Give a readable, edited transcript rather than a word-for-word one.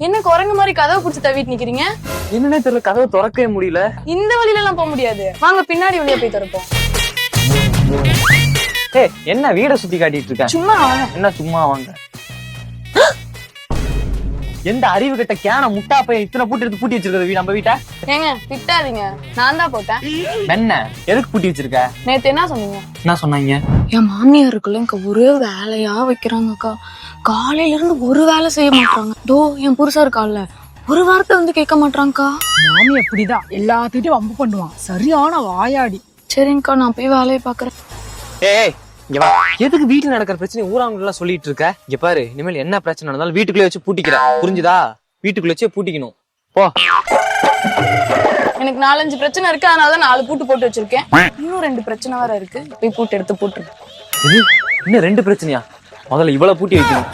என்ன குரங்கு மாதிரி கதவை புடிச்சு தவிட்டு நிக்கிறீங்க? என்னன்னே தெரியல, கதவை திறக்கவே முடியல. இந்த வழியில எல்லாம் போக முடியாது, வாங்க பின்னாடி வழியா போய் திறப்போம். என்ன வீட சுத்தி காட்டிட்டு இருக்க? சும்மா வாங்க. என்ன சும்மா வாங்க? எந்த அறிவு கிட்ட கேன முட்டா போய் இத்தனை பூட்டி எடுத்து பூட்டி வச்சிருக்கிறது நம்ம வீட்டை? ஏங்க திட்டாதீங்க, நான் தான் போட்டேன். என்ன எதுக்கு பூட்டி வச்சிருக்க? நேத்து என்ன சொன்னீங்க? என்ன சொன்னாங்க? என் மாமியாருக்குள்ள இங்க ஒரே வேலையா வைக்கிறாங்கக்கா. காலையில இருந்து ஒரு வேலை செய்ய மாட்டாங்க. தோ என் புருஷா இருக்கால, ஒரு வாரத்தை வந்து கேட்க மாட்டாங்கக்கா. மாமி அப்படிதான் எல்லாத்துக்கிட்டையும் வம்பு பண்ணுவான், சரியான வாயாடி. சரிங்கக்கா, நான் போய் வேலையை பாக்குறேன். ஏய் இங்க வா. எதுக்கு வீட்டுல நடக்கிற பிரச்சனை ஊராங்க எல்லாம் சொல்லிட்டு இருக்க? இங்க பாரு, இனிமேல் என்ன பிரச்சனை நடந்தாலும் வீட்டுக்குள்ளே வச்சு பூட்டிக்கிற, புரிஞ்சுதா? வீட்டுக்குள்ள வச்சே பூட்டிக்கணும் போ. எனக்கு 4-5 பிரச்சனை இருக்கு, அதனாலதான் 4 பூட்டு போட்டு வச்சிருக்கேன். இன்னும் 2 பிரச்சனை வேற இருக்கு, போய் பூட்டு எடுத்து பூட்டு. இது இன்னும் 2 பிரச்சனையா? முதல்ல இவ்வளவு பூட்டி வைக்கணும்.